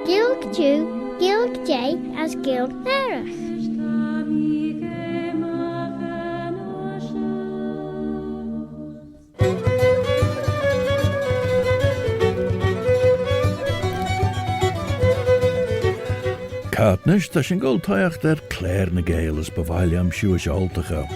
Gilg Jew, Gilg J as Gilg Nerach. Cartnish, tá sin ggóil taíocht Claare na Gael as baviliam siúis altacha.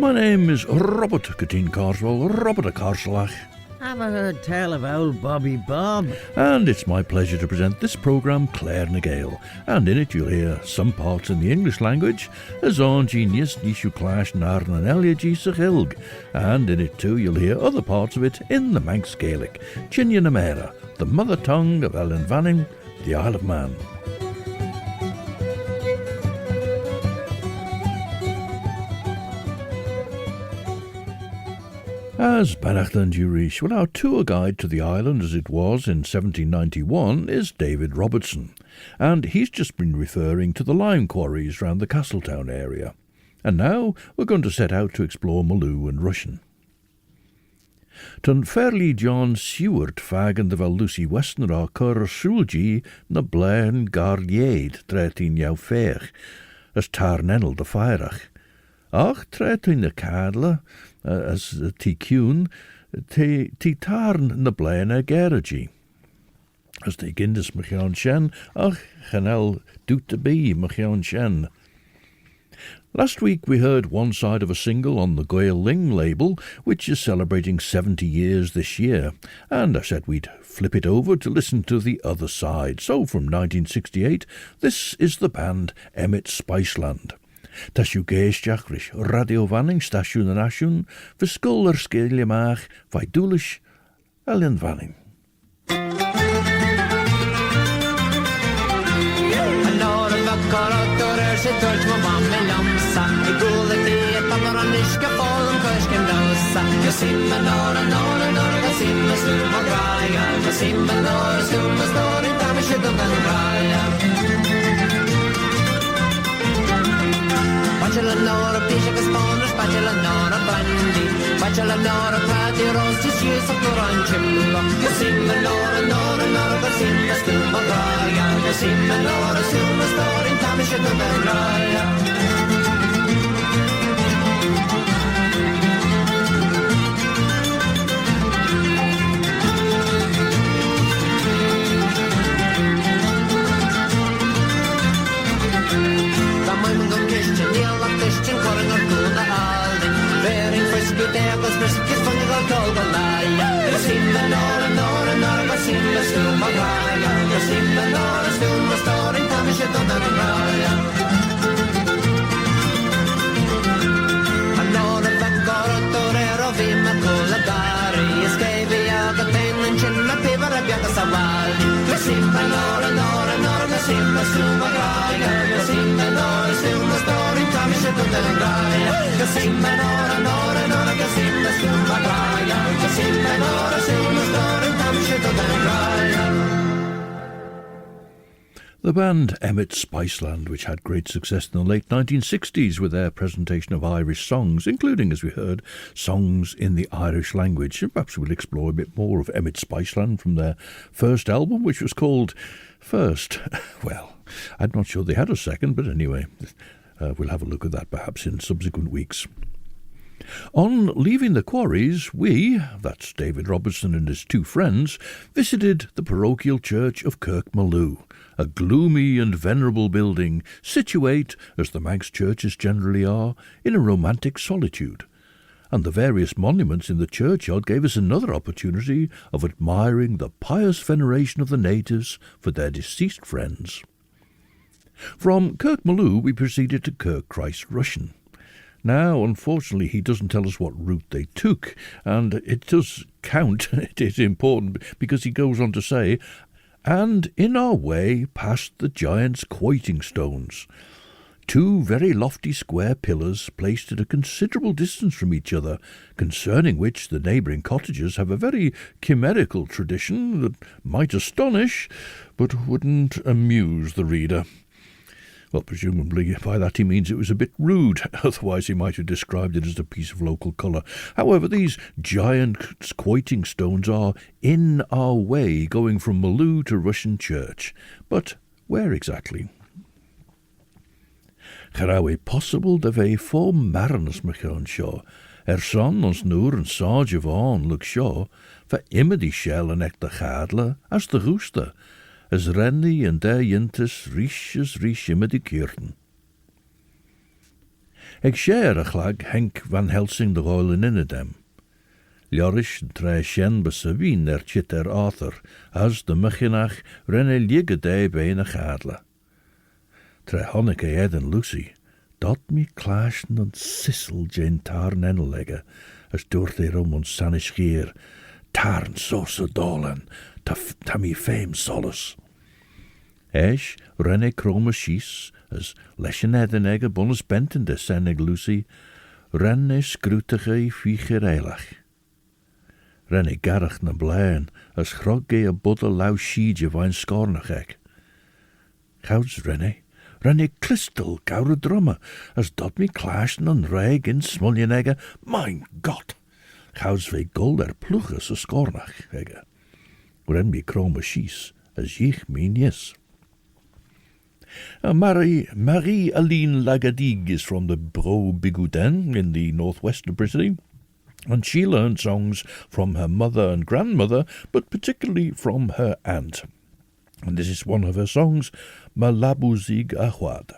My name is Robert Cateen Carswell, Robert a Carslach. Have I heard tell of old Bobby Bob? And it's my pleasure to present this programme Claare na Gael, and in it you'll hear some parts in the English language, as on genius nishu clash narn and Llygad sa Hilg, and in it too you'll hear other parts of it in the Manx Gaelic, Chinne na Mera, the mother tongue of Ellen Vanning, the Isle of Man. As Bannacht and Irree, well, our tour guide to the island as it was in 1791 is David Robertson, and he's just been referring to the lime quarries round the Castletown area. And now we're going to set out to explore Malew and Rushen. Tun fairly John Seward fagen de Lucy Westenra Shulji na blaen Llygad 13 as Tarnenel de Feirach. Ach, in the CATHAL, as Tikkun, Tarn na blaen Gerigi. As the Gindus Machion Shen, ach, Chanel doet de be Machion Shen. Last week we heard one side of a single on the QUAYLE label, which is celebrating 70 years this year, and I said we'd flip it over to listen to the other side. So from 1968, this is the band EMMET SPICELAND. Tashu geestjachrish, radio vanning, station en asjoen, verschil skeelje maag, vijdulish, Ellen vanning. Bachelor Nora, Bishop Spawners, Bachelor Nora, Brandy, Bachelor Nora, Paddy, Rose, Shoes of Coranchimlo. You sing the Nora, Nora, Nora, sing the Stuma Raya. You sing the Nora, Suma Story, Tamish of the Raya. The band EMMET SPICELAND, which had great success in the late 1960s with their presentation of Irish songs, including, as we heard, songs in the Irish language. And perhaps we'll explore a bit more of EMMET SPICELAND from their first album, which was called First. Well, I'm not sure they had a second, but anyway, we'll have a look at that perhaps in subsequent weeks. On leaving the quarries, we, that's David Robertson and his two friends, visited the parochial church of Kirk Malew, a gloomy and venerable building, situate, as the Manx churches generally are, in a romantic solitude. And the various monuments in the churchyard gave us another opportunity of admiring the pious veneration of the natives for their deceased friends. From Kirk Malew we proceeded to Kirk Christ Rushen. Now, unfortunately, he doesn't tell us what route they took, and it does count, it is important, because he goes on to say, and in our way past the giant's quoiting stones. two very lofty square pillars placed at a considerable distance from each other, concerning which the neighbouring cottages have a very chimerical tradition that might astonish, but wouldn't amuse the reader. Well, presumably by that he means it was a bit rude, otherwise he might have described it as a piece of local colour. However, these giant quoiting stones are in our way going from Malew to Rushen Church. But where exactly? Charawe possible da ve fo marnes machon seo, son ons noor en sarge van look seo, for immedy shell en ek de gadle as de rooster, as renny en der jintes riche immedy kierten. Ek share a chlag Henk Van Helsing de roil in inedem. Ljorish tre shen besavin chit Arthur, as de machinach renne Llygad bein a gadle. Tre honneke ed en Lucy, dat me clashen en sissel jane tarn ennelegge, as doort ons sanish geer, tarn sauce dolen, ta me fame solace. Esh renne chroma schies, as leshen edenegge bonus benten de sennig Lucy, renne scrutige figerelach. Renne garach na blaen, as grogge a budde lau shiege wijn scornachek. Gouds renne Crystal gaure drumme, as dot me clashen en reg in smuljenegge, mein God! Gouds ve gold ploeges a scornach egge. Ren me chroma schies, as jich mean yes. MARIE-ALINE LAGADIC is from the Bro Bigouden in the northwest of Brittany, and she learned songs from her mother and grandmother, but particularly from her aunt. And this is one of her songs, Ma labousig ahwad.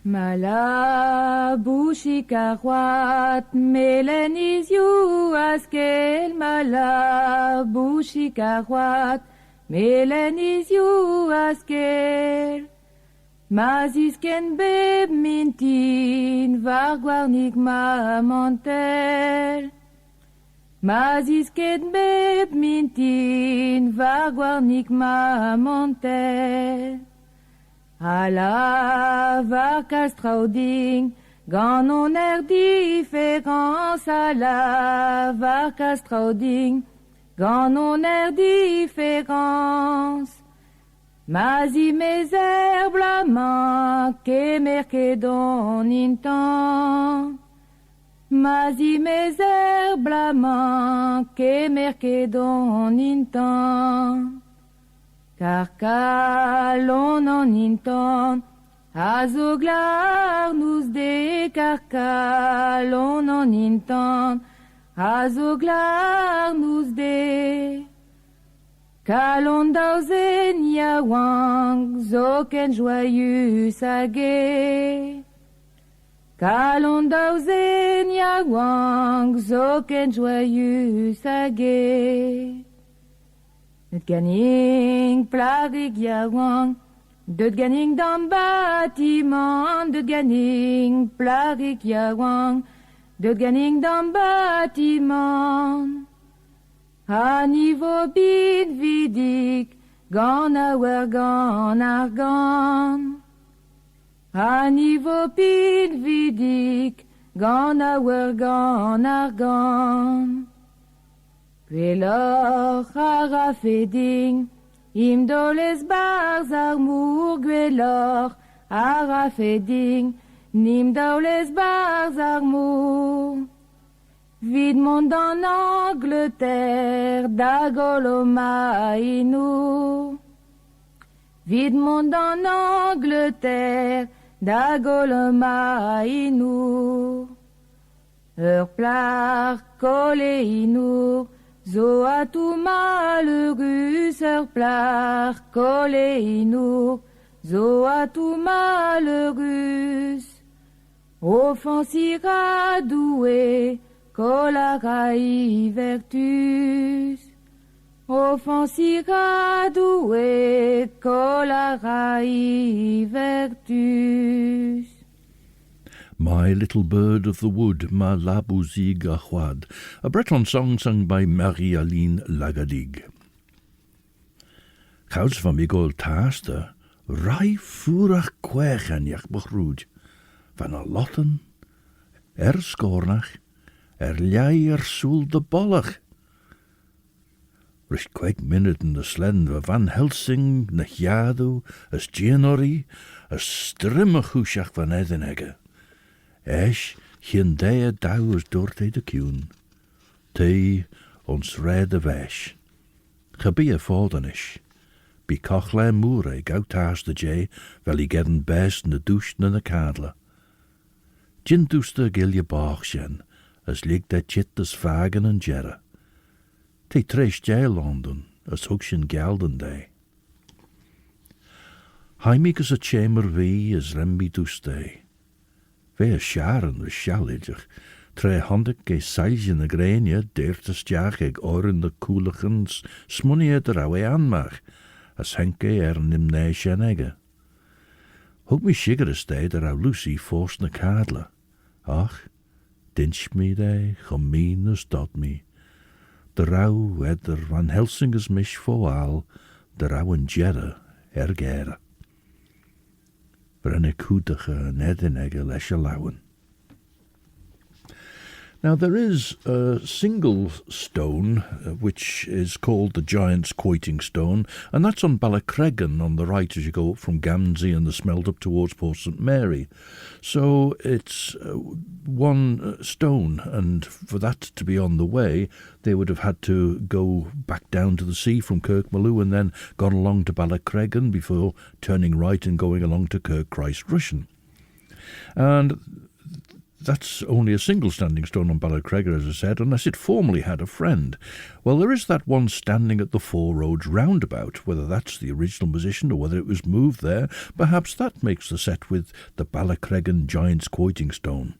Ma labousig ahwad, melenis you askel, ma labousig ahwad, melenis you askel. Mazisken beb mintin, varguarnig ma montel. Mazisken beb mintin, varguarnig ma montel. Ala varcastrauding, ganon différence. Ala varcastrauding, ganon différence. Mazi mes herblamant, que merque don intan. Mazi mes herblamant, que merque don intan. Car calon en intan, azoglar nous de car calon en intan, azoglar nous de. Kalon dauzen yawang, zoken joyeux sage. Kalon dauzen yawang, zoken joyeux sage. Net ganing plagig yawang, det ganing dan bâtiment, det ganing plagig yawang, det ganing dan bâtiment. A niveau bid vidik, gant awer gant ar gant. A niveau bid vidik, gant awer gant ar gant. Gweloc'h a rafeding, im dolez barz ar mour. Gweloc'h a rafeding, nim dolez barz ar mour. Vid mont en Angleterre, d'agoloma inou. Vid mont en Angleterre, d'agoloma inou. Plar collé inou, zo a tout malheureux. Plar collé inou, zo a tout malheureux. Offensira doué, colarai vertus, offensira doué, colarai vertus. My Little Bird of the Wood, Ma labousig ahwad, a Breton song sung by MARIE-ALINE LAGADIC. Gouds van Migol Taaster, rai furach kwech en jach bechrúd. van a lotten, scornach, llai soel de bollach. Rish quaig minute in de slend wa Van Helsing, na Llygad, as Gianori, as strimmachúsach van Edinegge. Eis, geen dea dau as dorte de kuun. Tee, ons rede wesh. Gebie a fordenish. Be Claare Mooar goutaas de jay, wel I gedden best in de douche na de CATHAL. Gin douste gilje baachsjen, as Llygad chit as vagen en jerre. Te treis jay London, as hugsjen gelden day. Heimig as a chamber wie as rembi douste. Ve a sharen was shalliger, tre handig ge seilje na greiney, deertes jaag eg oren de koeligens, smonnie der awe aanmach, as henke nim nee shenegge. Hug mi shiggere stay der au Lucy force na CATHAL. Ach, dinch me day, chominus dot me. De rauw edder Van Helsing is mish foal, de rauw en jerre gere. Brenne koedige en Edinegge lesje lauwen. Now there is a single stone which is called the Giant's Quoiting Stone, and that's on Ballacreggan on the right as you go up from Gamsey and the Smelt up towards Port St Mary. So it's one stone, and for that to be on the way, they would have had to go back down to the sea from Kirk Malew and then gone along to Ballacreggan before turning right and going along to Kirk Christ Rushen. And that's only a single standing stone on Ballacreggan, as I said, unless it formerly had a friend. Well, there is that one standing at the Four Roads roundabout. Whether that's the original position or whether it was moved there, perhaps that makes the set with the Ballacreggan Giant's Quoiting Stone.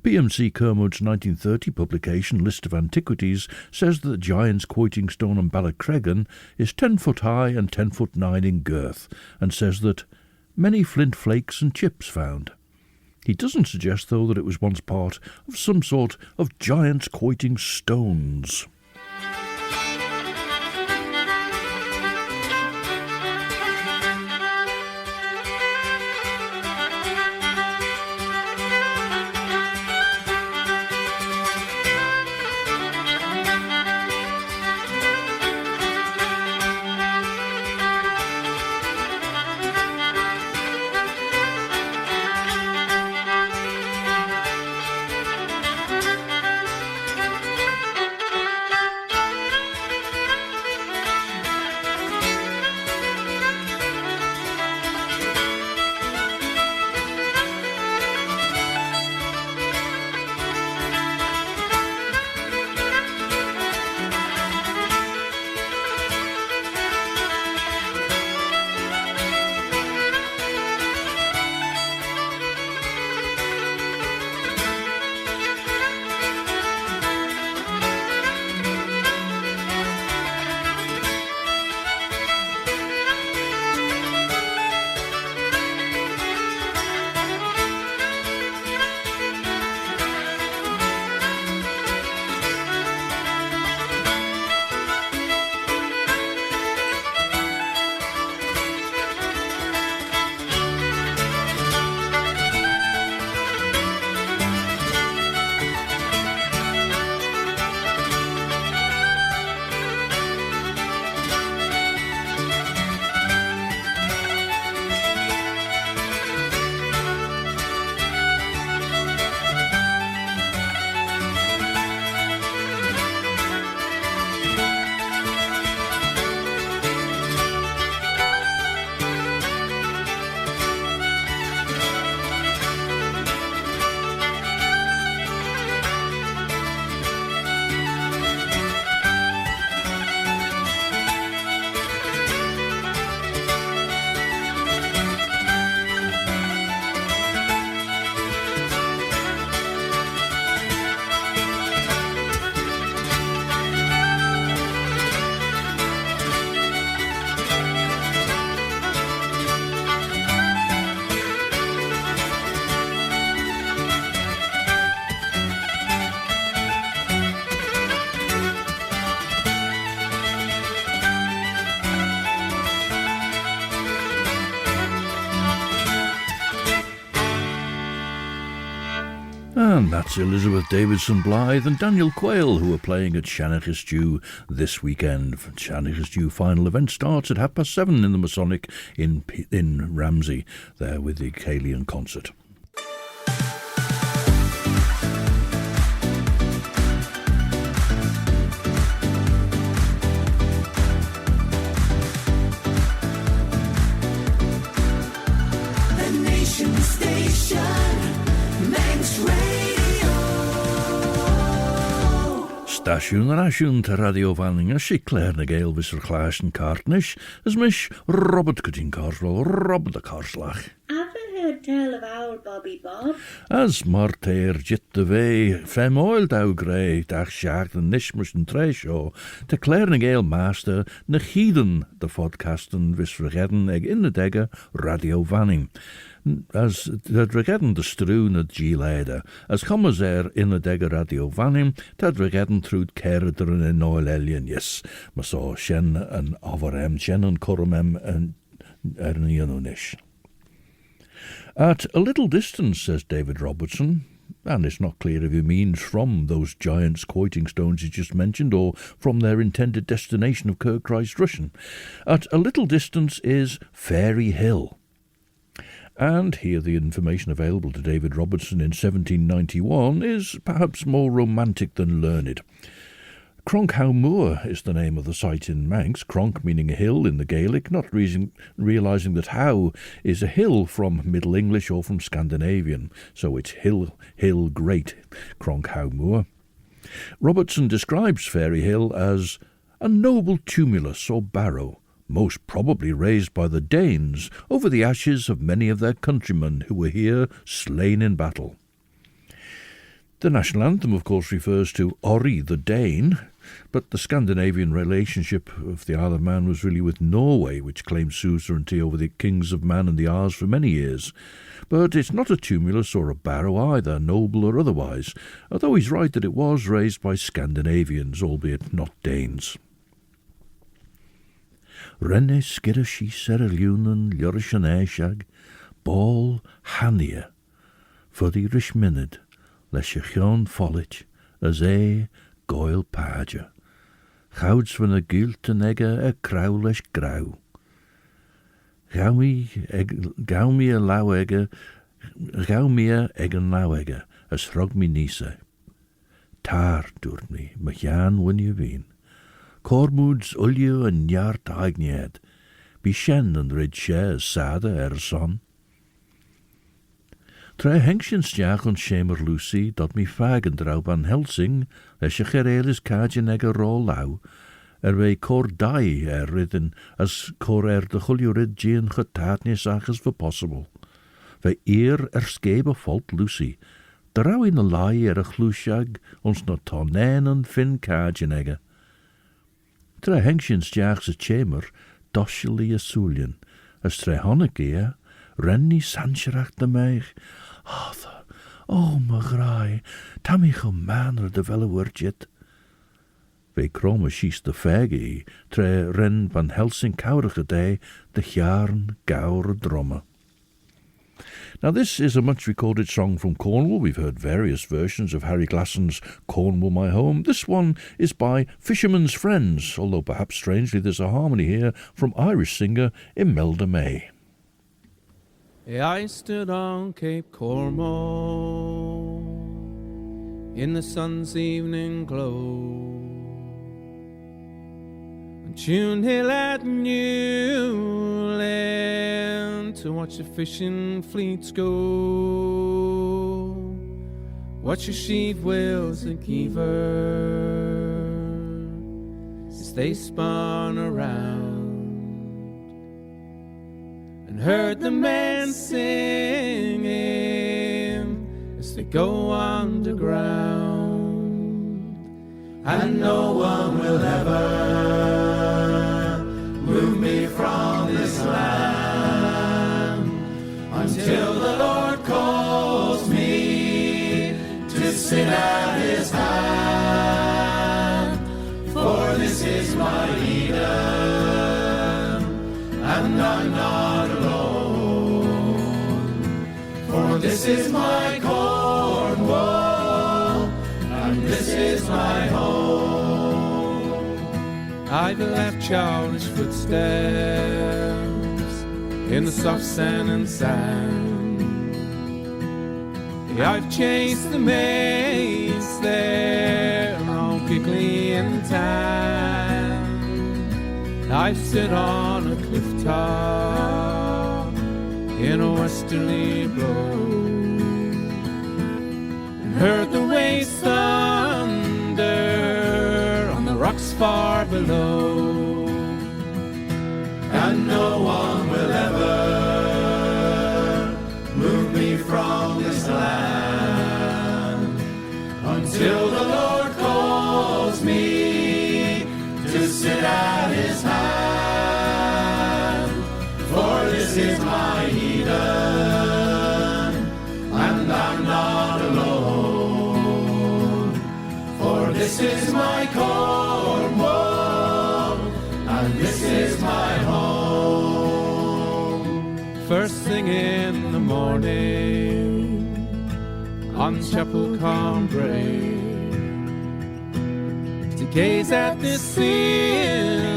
BMC Kermode's 1930 publication, List of Antiquities, says that the Giant's Quoiting Stone on Ballacreggan is 10 foot high and 10 foot 9 in girth, and says that many flint flakes and chips found. He doesn't suggest, though, that it was once part of some sort of giant's quoiting stones. And that's Elizabeth Davidson-BLYTHE and Daniel QUAYLE, who are playing at Shanachis this weekend. Shanachis final event starts at 7:30 in the Masonic in Ramsey, there with the Calian concert. The Nation Station, Manx Radio. Stasiwn ar asiwn ta radio fanning a si Claare na Gael vis er Claas en Cartnish, as mish Robert Cutting Carswell, Robert the Carslach. Haven't heard tell of old Bobby Bob. As Marteir jit de vee, fem oil dou grey, dag sjaag de nishmus en tresho, te Claare na Gael master, na chieden de podcasten vis vergedden eg in de degge radio vanning. As de regedden de stroen het Llygad, as commas in de degge radio vanning, dat regedden through kerederen en oil alien, yes, maar so shen en overem, shen en korumem en ernianunish. At a little distance, says David Robertson, and it's not clear if he means from those giant quoiting stones he just mentioned or from their intended destination of Kirk Christ Rushen, at a little distance is Fairy Hill. And here the information available to David Robertson in 1791 is perhaps more romantic than learned. Cronk Howe Mooar is the name of the site in Manx, Cronk meaning a hill in the Gaelic, not realising that Howe is a hill from Middle English or from Scandinavian, so it's hill great, Cronk Howe Mooar. Robertson describes Fairy Hill as a noble tumulus or barrow, most probably raised by the Danes over the ashes of many of their countrymen who were here slain in battle. The national anthem, of course, refers to Irree the Dane, but the Scandinavian relationship of the Isle of Man was really with Norway, which claimed suzerainty over the kings of Man and the Isles for many years. But it's not a tumulus or a barrow either, noble or otherwise, although he's right that it was raised by Scandinavians, albeit not Danes. Renne skirrashi seraliunan ljorishan eishag, ball hania, for the rishminid, lesjechion follich, as Gael paja. Gouds van a gulten egge krauwlesh grauw. Gauw me a lauwegge, gauw me eggen lauwegge, as frog me nise. Tar doort me, machjan win je ween. Cormoods ulju en jart agnied, be shen and rid shares sade son. Tre hengsjen stjach on schemer Lucy, dat me fagen drau Van Helsing, les je gerelis kajen egge rol lau, wei cor dai ridden, as cor de chuljurid gien getatnis achas for possible. Wei skebe fault Lucy, drau in a lai a chlushag, ons not tonen en fin kajen egge. Tre hengsjen stjachs a chemer, dosheli a sulien, as tre honnegeer, renni sancherach de meich, Arthur, oh my grai, tammy manner de velle wordjet. Wij kromme schies de fegi, tre ren Van Helsing kourige day, de jaren gaure dromme. Now this is a much recorded song from Cornwall. We've heard various versions of Harry Glasson's Cornwall My Home. This one is by Fisherman's Friends, although perhaps strangely there's a harmony here from Irish singer Imelda May. I stood on Cape Cornwall in the sun's evening glow, on Tune Hill at Newland to watch the fishing fleets go, watch the sheet whales and keever as they spun around, and heard the men singing as they go underground. And no one will ever move me from this land until the Lord calls me to sit at his hand. For this is my Eden, and I'm not alone, for this is my Cornwall. is my home. I've left childish footsteps in the soft sand and sand. I've chased the maids there, all giggly and tan. I've stood on a cliff top in a westerly blow, and heard the waves thunder on the rocks far below. And no one will ever move me from this land until the Lord calls me to sit at his hand. For this is my Eden, and I'm not alone. For this is my Cornwall, and this is my home. First thing in the morning on Chapel Cambrai, to gaze at the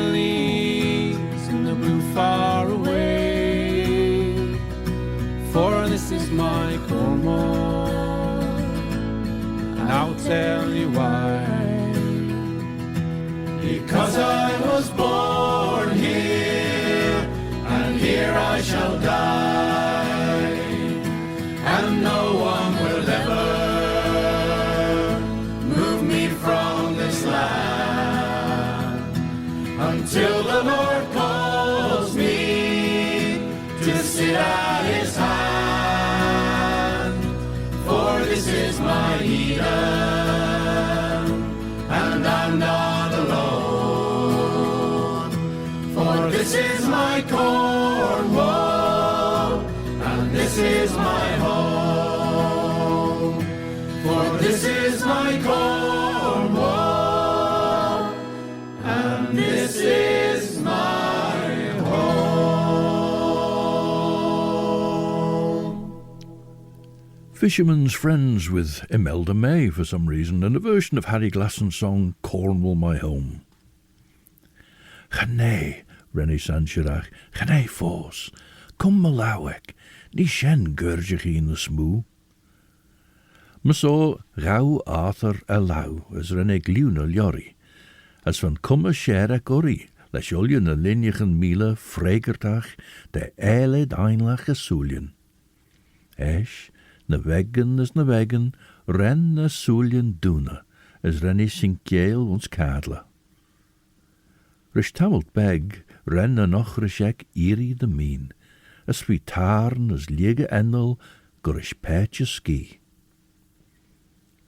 lilies in the blue far away. For this is my Cornwall, and I'll tell you why. Because I was born here, and here I shall die, and no one will ever move me from this land until the Lord calls me to sit at his hand. For this is my Eden, and I'm not alone. For this is my Cornwall, and this is my home. For this is my Cornwall, and this is my home. Fisherman's Friends with Imelda May for some reason, and a version of Harry Glasson's song Cornwall My Home. Chanay, Rennie Sancherach, Chanay Fos, Cum Malawek, Ni Shen Gurgich in the Smoo. Maso Rau Arthur Elau, as Rennie Gluna Ljori, as van Cumma Sherek Ori, Les Julien a Linjachen Miele, Fregertach, de Eile Einlach a Sulien. Esh, na weggen is na weggen, ren na Sulien Duna, as Rennie Sinkjeel ons Kadla. Rish tamelt beg, ren na noch rishek Irree de Meen, as we tarn as Llygad Ennel, gurish peche ski.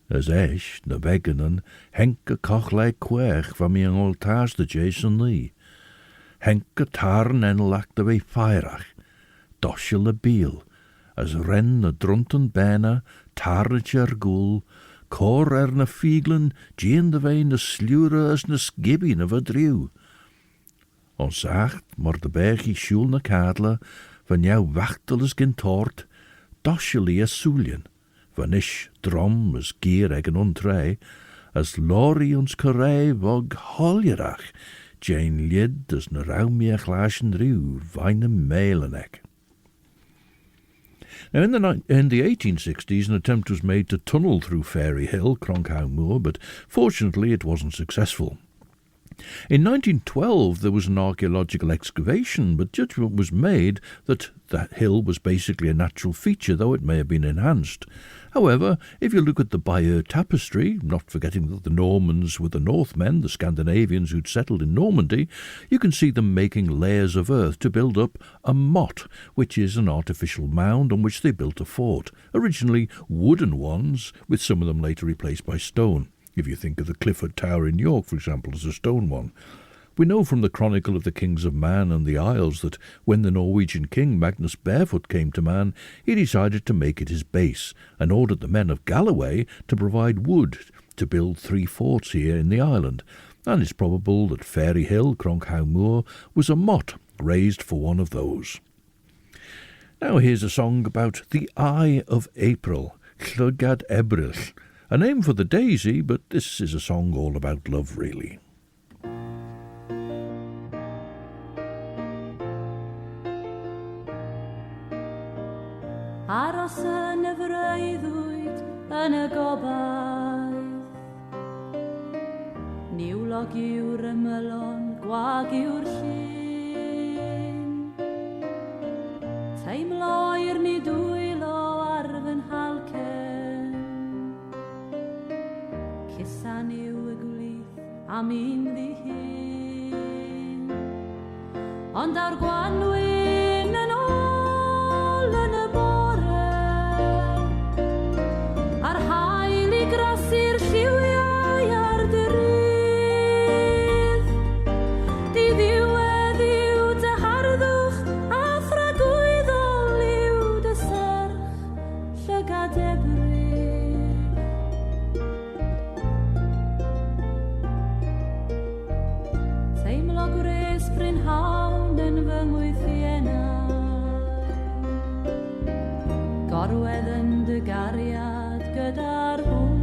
As esh, na weggenan, henke kochlei quech van mi an oltaars de Jason Lee. Henke tarn ennelach de wei feirach, dosje le biel, as ren na drunten bena, tarnetje goel, cor na fieglen, gien de wei na slure as na skibby na verdrieuw. Ons zacht, maar de bergie sjoel na kadla, van jou wachtel is gintort, dosje li as soelien, van ish drom as gier egen ontrei, as lori ons CURRAIN wog holjerach, Jane lid as na raumiach lashen riw, vine meilenek. Now, in the 1860s, an attempt was made to tunnel through Fairy Hill, Cronk Howe Mooar, but fortunately it wasn't successful. In 1912, there was an archaeological excavation, but judgment was made that the hill was basically a natural feature, though it may have been enhanced. However, if you look at the Bayeux tapestry, not forgetting that the Normans were the Northmen, the Scandinavians who'd settled in Normandy, you can see them making layers of earth to build up a motte, which is an artificial mound on which they built a fort, originally wooden ones, with some of them later replaced by stone. If you think of the Clifford Tower in York, for example, as a stone one. We know from the Chronicle of the Kings of Man and the Isles that when the Norwegian king Magnus Barefoot came to Man, he decided to make it his base and ordered the men of Galloway to provide wood to build 3 forts here in the island, and it's probable that Fairy Hill, Cronk Howe Mooar, was a motte raised for one of those. Now here's a song about the Eye of April, Llygad Ebrill, A name for the daisy, but this is a song all about love, really. Aros yn y freuddwyd yn y gobaith, niwlog yw'r ymylon, gwag yw'r llun. Teimlo i'r ni dwylo ar fy nhalcen, cusan yw y gwlith am un ddihun. Ond awr gwanwyn yn ôl yn y bore, a'r hael I grasu'r lliwiau ar dy rydd. Di ddiwedd yw dy harddwch a thragwyddol yw dy serch, llygad Ebrill. Teimlo gwres brynhawn yn fy ngwythiennau, gorwedd yn dy gariad gyda'r hwy.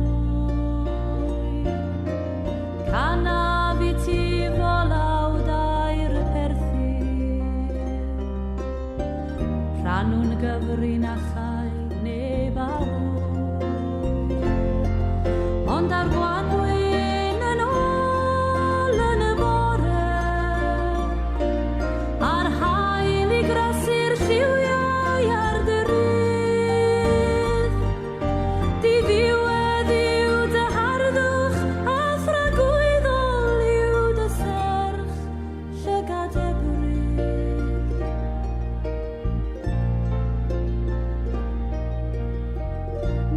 Canaf I ti folawd a'r perthyn, rhannwn gyfrin a chai neb a hwy. Ond ar gwanwyn yn ôl yn y bore, a'r hael I grasu'r lliwiau ar dy rydd. Di ddiwedd yw dy harddwch a thragwyddol yw dy serch, llygad Ebrill.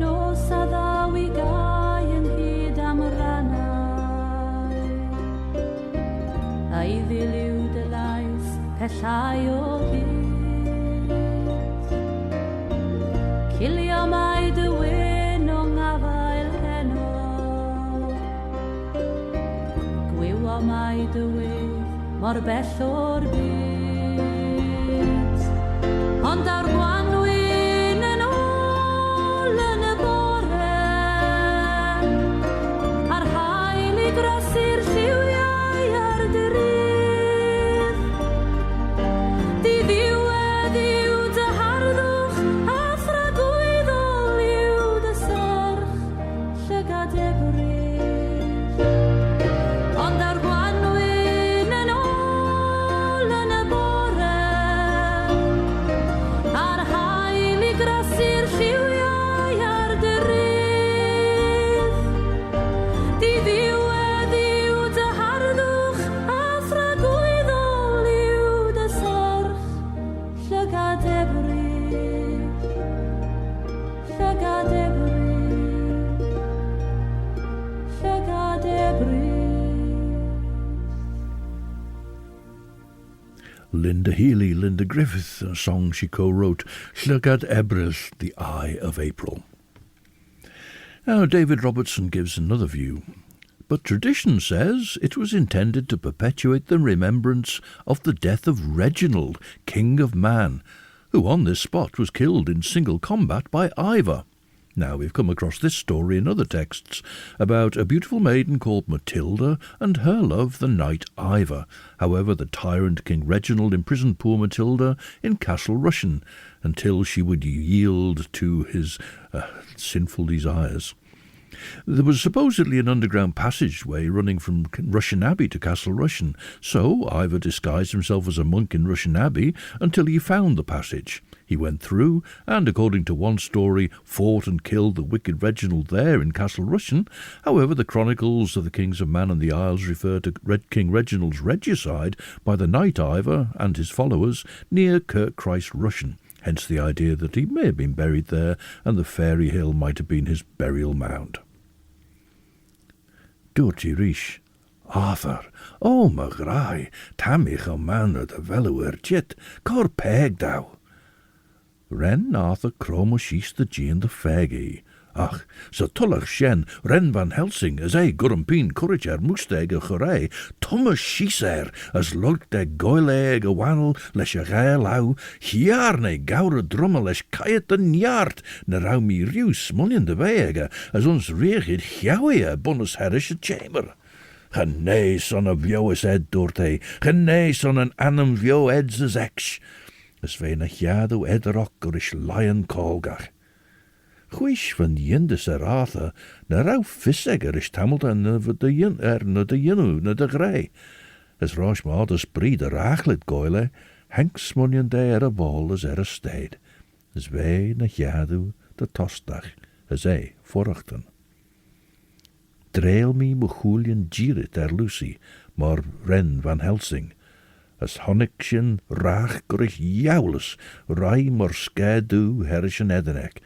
Nos a ddaw I gau yn hyd am rannau, a'i ddiliw dy lais pellai o hyd. Cilio mai dy wyn o ngafael heno, gwywo mai dy wydd mor bell o'r byd. Ond awr gwanwyn yn ôl yn y bore, a'r hael I grasu'r lliwiau ar dy rydd. Di ddiwedd yw dy harddwch a thragwyddol yw dy serch, llygad Ebrill. Ond awr gwanwyn yn ôl yn y bore, a'r hael I grasu'r lliwiau ar dy rydd. Di ddiwedd yw dy harddwch a thragwyddol yw dy serch, llygad Ebrill. Llygad Ebrill. Llygad Ebrill. Linda Healy, Linda Griffith, a song she co-wrote, Llygad Ebrill, the Eye of April. Now, David Robertson gives another view. But tradition says it was intended to perpetuate the remembrance of the death of Reginald, King of Man, who on this spot was killed in single combat by Ivar. Now, we've come across this story in other texts about a beautiful maiden called Matilda and her love, the knight Ivar. However, the tyrant King Reginald imprisoned poor Matilda in Castle Rushen until she would yield to his sinful desires. There was supposedly an underground passageway running from Rushen Abbey to Castle Rushen, so Ivar disguised himself as a monk in Rushen Abbey until he found the passage. He went through, and according to one story, fought and killed the wicked Reginald there in Castle Rushen. However, the chronicles of the Kings of Man and the Isles refer to King Reginald's regicide by the knight Ivar and his followers near Kirk Christ Rushen, hence the idea that he may have been buried there and the fairy hill might have been his burial mound. Dwt Irree, Arthur, o my grai, tam ich o man o dy felwyr jit, cor peg daw. Ren Arthur crom o shees the Jean the fegi, Ach, so tullach shen, Ren Van Helsing, as gurrumpeen courage moesteg CURRAIN, Thomas Sheeser, as Llygad GAEL wannel, lesh Gael au, Hiarne gaure drummel lesh kayet den yard, na rau mi riw smullion de bheag, as ons reagid chiauwe bonus herish chamber. Genee son a vioes ed doorte, genee son an annam vio eds as ex, as ve na chiadu ederok gorish lion colgach. Chwish van yindus Arthur, na rau fissegger is Hamilton na de yinu na de grey. As rosh maad as breed a rachlit goyle, Henk smunion de a ball as a stede. As wij na jadu de tostdag, as vorachten. Dreil mi mochulien jirit Lucy, maar Ren Van Helsing. As honniksjen raag grich jouwles, rai mor skadu herrischen edenek.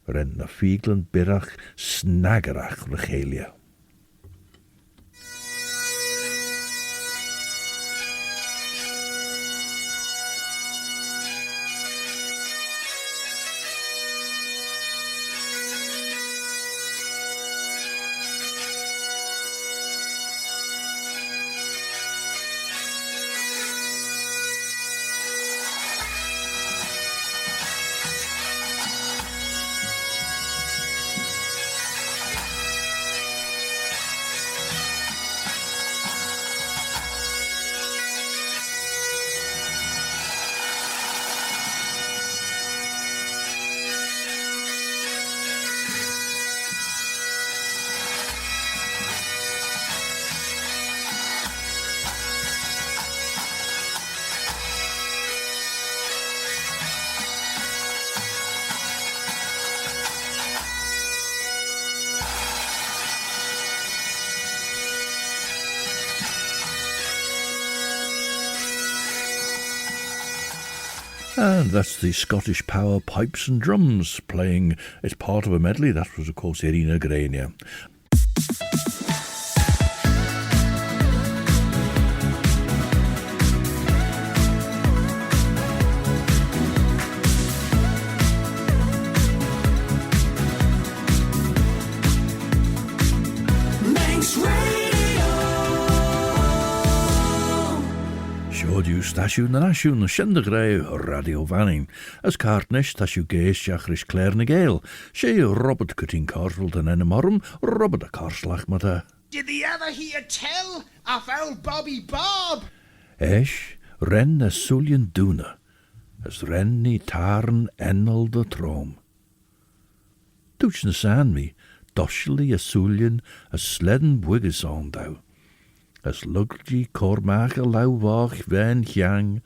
Ren na fieglen birach snaggerach regelia. And that's the Scottish Power Pipes and Drums playing as part of a medley. That was, of course, Irree Greiney. Stasiwn na nasiwn shendegrau radio vanning, as cartnesh tashu geis jachrish Claare na Gael, she Robert cutting carswald an enemorum, Robert a carslach mata. Did thee ever hear tell of old Bobby Bob? Esh, ren a sullion duna, as ren ni tarn enel de trom. Touch na san me, doshly a sullion, a sledden bwiggis on thou. As Llygad Cormach a lauwach ven hjang,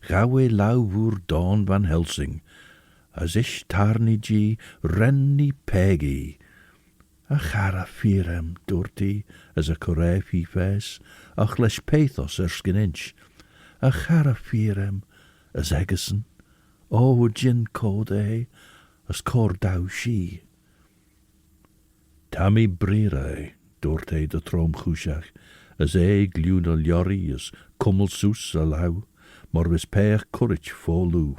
gawe lauwur Dawn Van Helsing, as ish tarnigi renni peggy. A chara firem dorti, as a CURRAIN fifes, ach lesh pathos skinninch. A chara firem, as Egerson, o gin code, as cordau she. Tammy brire, dorte de trom chushach, as glúna Llori as cummel sus a lau, mar vis peach courage fólú.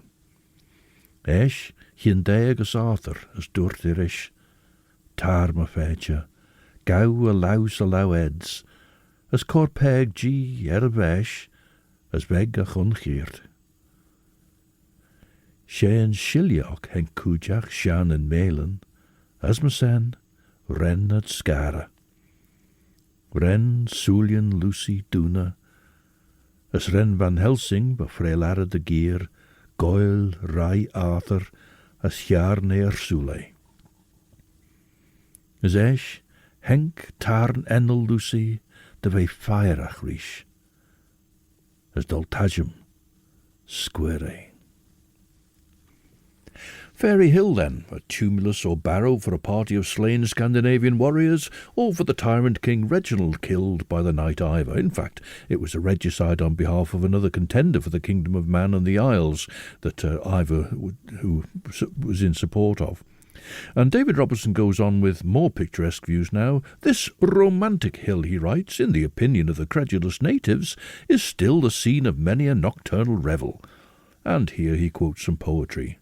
Esh, hien as Arthur as dúirt irish, tar ma féitja, gau a lau eds, as cor peag G vesh, as bheag a chunchirt. Shane shiliach hen cújach shan and melen, as ma sen, ren at scara. Ren Sullion Lucy Duna, as Ren Van Helsing befreilare de Geer, Gael Rai Arthur, as Hiarne Sule. As esh, Henk Tarn Enel Lucy, de ve feirach rish, as Doltajum, Square. Fairy Hill, then, a tumulus or barrow for a party of slain Scandinavian warriors, or for the tyrant King Reginald killed by the knight Ivor. In fact, it was a regicide on behalf of another contender for the kingdom of Man and the Isles that Ivor who was in support of. And David Robertson goes on with more picturesque views now. This romantic hill, he writes, in the opinion of the credulous natives, is still the scene of many a nocturnal revel. And here he quotes some poetry.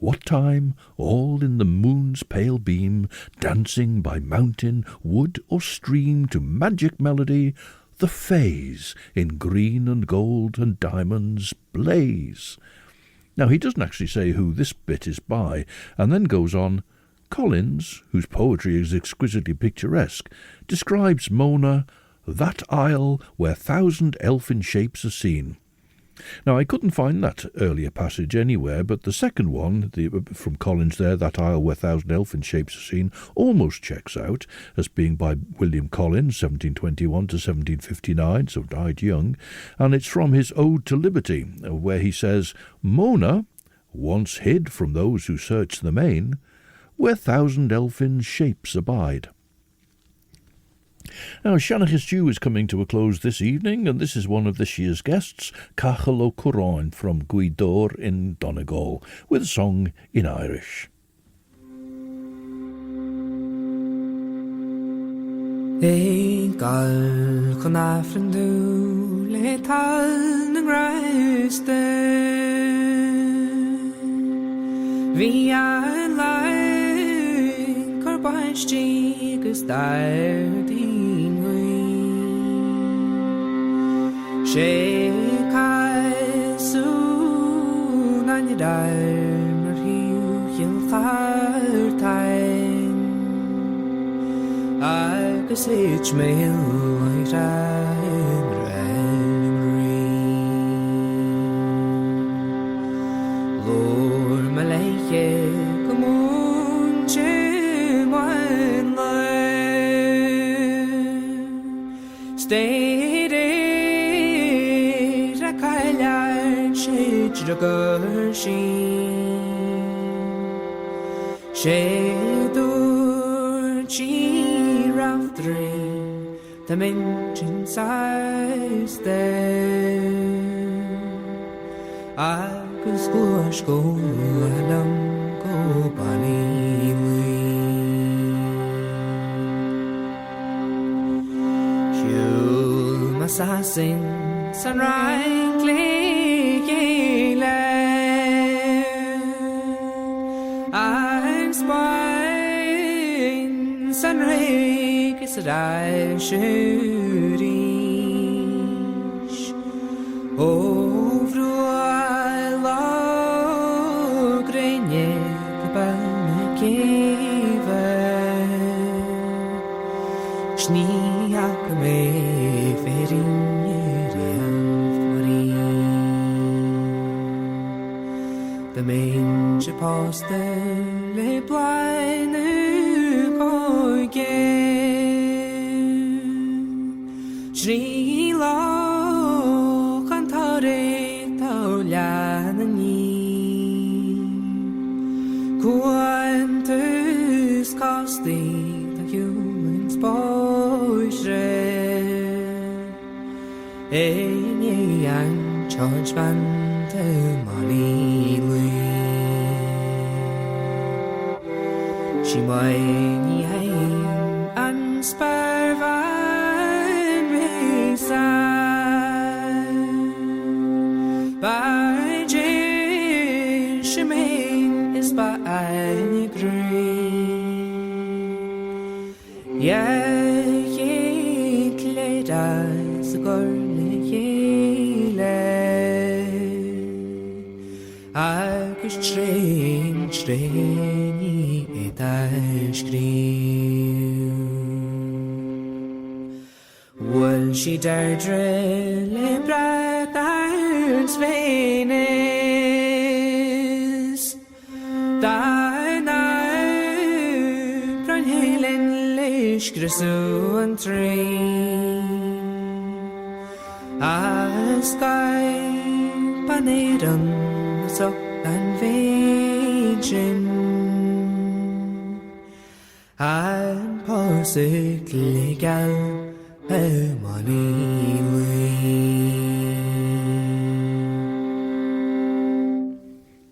What time, all in the moon's pale beam, dancing by mountain, wood, or stream to magic melody, the fays in green and gold and diamonds blaze. Now, he doesn't actually say who this bit is by, and then goes on, Collins, whose poetry is exquisitely picturesque, describes Mona, that isle where 1,000 elfin shapes are seen. Now, I couldn't find that earlier passage anywhere, but the second one, from Collins there, that isle where 1,000 elfin shapes are seen, almost checks out as being by William Collins, 1721 to 1759, so died young, and it's from his Ode to Liberty, where he says, Mona, once hid from those who search the main, where 1,000 elfin shapes abide. Now, Shanach's Stew is coming to a close this evening, and this is one of this year's guests, CATHAL CURRAIN from Gwyddor in Donegal, with a song in Irish. Gael chun afran dú le tal na graiste Bhí an lai cur baistí gus dair dín sé caisú na ne dair mar hiú hiel chartain agus éit méil oirein Irree Lor me leiche go mún sé mhain le Stayed a cailear sé dragur sé dúr tí rafdri the mention size there agus gwash go alam go balili Hiul masasin sunrise Llygad I'm spine sunrise is that I should reach over I love greiney kabal kiva Shniak me ferin The mange poste le blaine koige Shri lo cantare taulianani Quantus costi the humans boisre Eni an charge bante mali She might hain an sparvan resan By Jane she main is by any green ye cleda so gorle agus tréni et askriu Will she dare le bratarns venes Daina bran helen leish grisu an train Askai paneran so and virgin and posik Llygad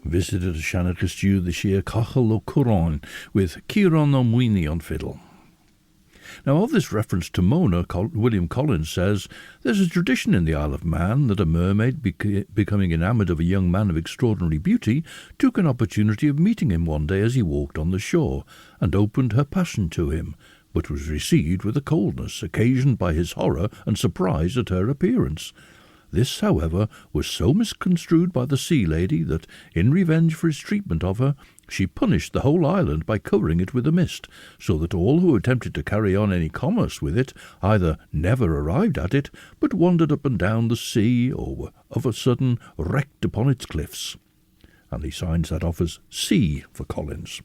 Visited Shanach's Stew this year, CATHAL CURRAIN with Ciaran O'Muini on fiddle. Now, of this reference to Mona, William Collins says, "There's a tradition in the Isle of Man that a mermaid, becoming enamoured of a young man of extraordinary beauty, took an opportunity of meeting him one day as he walked on the shore, and opened her passion to him, but was received with a coldness occasioned by his horror and surprise at her appearance. This, however, was so misconstrued by the sea lady that, in revenge for his treatment of her, she punished the whole island by covering it with a mist, so that all who attempted to carry on any commerce with it either never arrived at it, but wandered up and down the sea, or were of a sudden wrecked upon its cliffs." And he signs that off as C for Collins.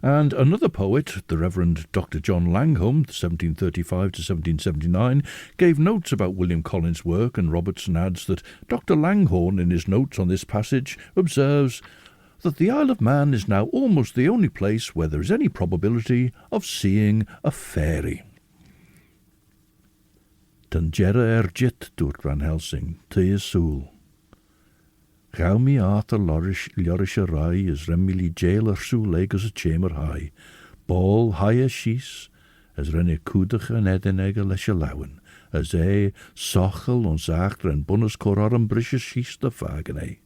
And another poet, the Reverend Dr. John Langham, 1735 to 1779, gave notes about William Collins' work, and Robertson adds that Dr. Langhorne, in his notes on this passage, observes that the Isle of Man is now almost the only place where there is any probability of seeing a fairy. Ten gerre jit, dwrt Van Helsing, te is soel. Gauw mi Arthur Lorish rai is remili jail soel leg as a chamber high. Ball high as shees, as renne koedig en edenegge lesje lauwen, as sochel on zachter en bonnes korarum brisjes shees de vagenei.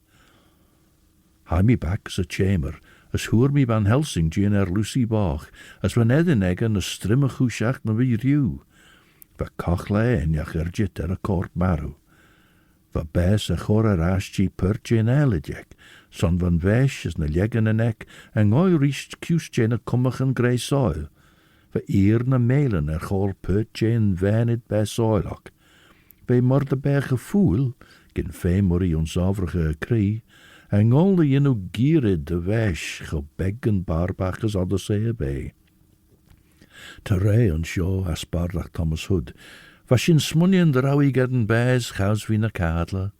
High me back as a chamber, as hoor mi Van Helsing gien Lucy Bach, as van edenegge na strimme goesjacht na wie riu. Va cochle en jach jit a kort maru. Va bes a chor aschi perche en elegek, son van vesh as na Llygad en ek, en goi richt cusche na cummach en grey soil. Va na melen chor perche en venid bes oilok. Ve morde berge foel, gin fe murri onsavrige krie, en al de jenu gierid de vesh, go beg en barbach as odde see bay. Terre on show as bardach Thomas Hood, was sin smunnion de Llygad en bes chaus vi na CATHAL,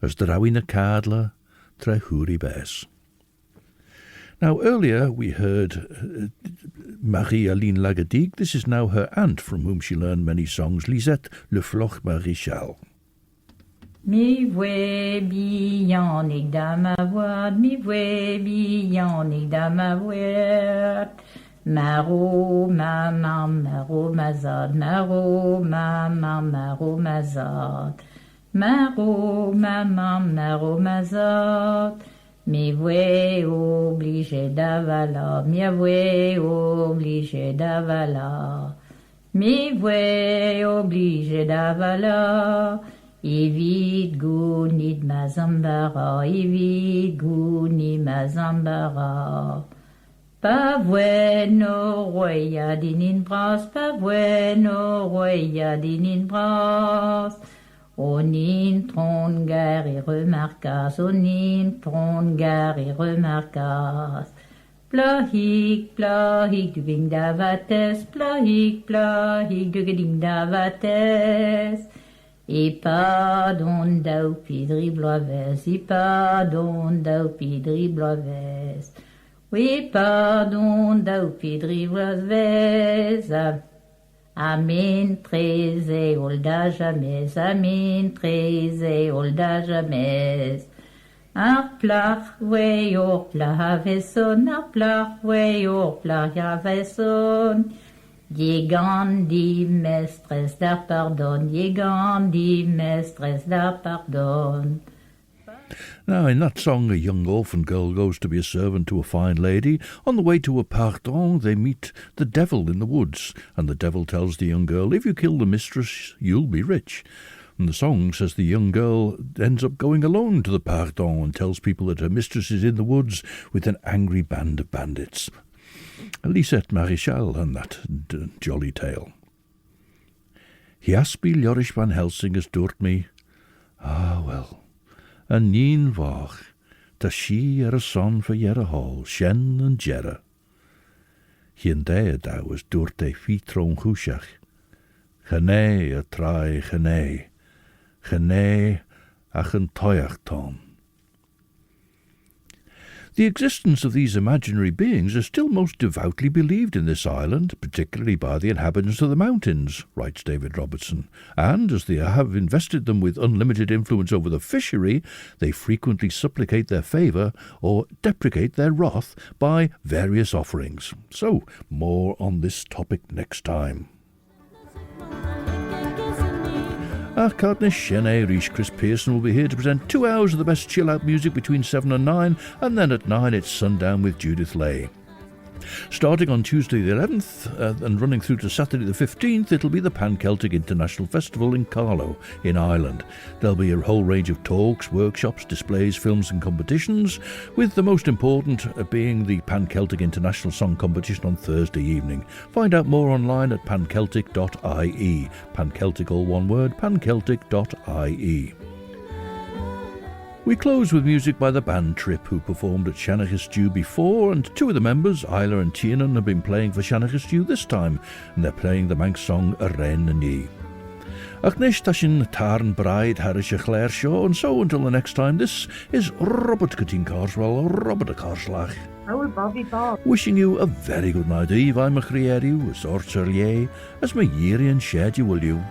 as de rawi na CATHAL, tre huri bes. Now, earlier we heard MARIE-ALINE LAGADIC. This is now her aunt, from whom she learned many songs, Lisette Marechal. Mi vwe bianig da ma wad, mi vwe bianig da ma wad. Maro mamam maro mazad, maro mamam maro mazad. Maro mamam maro mazad. Mi vwe obligé d'avala, mi vwe obligé d'avala. Mi vwe obligé d'avala. Evit gounid mazambara, evit gounid mazambara. Pa bueno roya dinin bras, pa bueno roya dinin bras. Onin tron gare remarcas, onin tron gare remarcas. Plahik du ving davates, plahik du geding davates. E pa don dau pidri bloaves, e pa don dau pidri bloaves. Oui, pardon, dau pidri bloaves. Amen, treze, olda jamais, amen, treze, olda jamais. Ar plach, we or plach havesson, ar plach, we or plach havesson. Llygad di mestres dar pardon, Llygad di mestres dar pardon. Now, in that song, a young orphan girl goes to be a servant to a fine lady. On the way to a pardon, they meet the devil in the woods, and the devil tells the young girl, if you kill the mistress, you'll be rich. And the song says the young girl ends up going alone to the pardon and tells people that her mistress is in the woods with an angry band of bandits. Lisette Marechal and that jolly tale. Hiaspi Llorish Van Helsing has durt me. Ah, well. En nien vach, ta she a son for jere hall, shen and jere. Hien dea da was durt e fitron hushach. Gene a trai gene ach en toyach ton. The existence of these imaginary beings is still most devoutly believed in this island, particularly by the inhabitants of the mountains, writes David Robertson, and as they have invested them with unlimited influence over the fishery, they frequently supplicate their favour or deprecate their wrath by various offerings. So, more on this topic next time. Cartney Shene Reese Chris Pearson will be here to present 2 hours of the best chill-out music between 7 and 9, and then at 9 it's Sundown with Judith Lay. Starting on Tuesday the 11th and running through to Saturday the 15th, it'll be the Pan-Celtic International Festival in Carlow in Ireland. There'll be a whole range of talks, workshops, displays, films and competitions, with the most important being the Pan-Celtic International Song Competition on Thursday evening. Find out more online at panceltic.ie. Pan-Celtic, all one word, panceltic.ie. We close with music by the band Trip, who performed at Shanachie Stew before, and 2 of the members, Isla and Tiernan, have been playing for Shanachie Stew this time, and they're playing the Manx song Irree na Ní. Ach nish tashin tarn bride harish a Claare show, and so until the next time, this is Robert Cutting Carswell, Robert a Carslach. Oh, Bobby Bob. Wishing you a very good night eve. I'm a Crieriw, as Orcher Ye, as my Yeri and Shed you will you.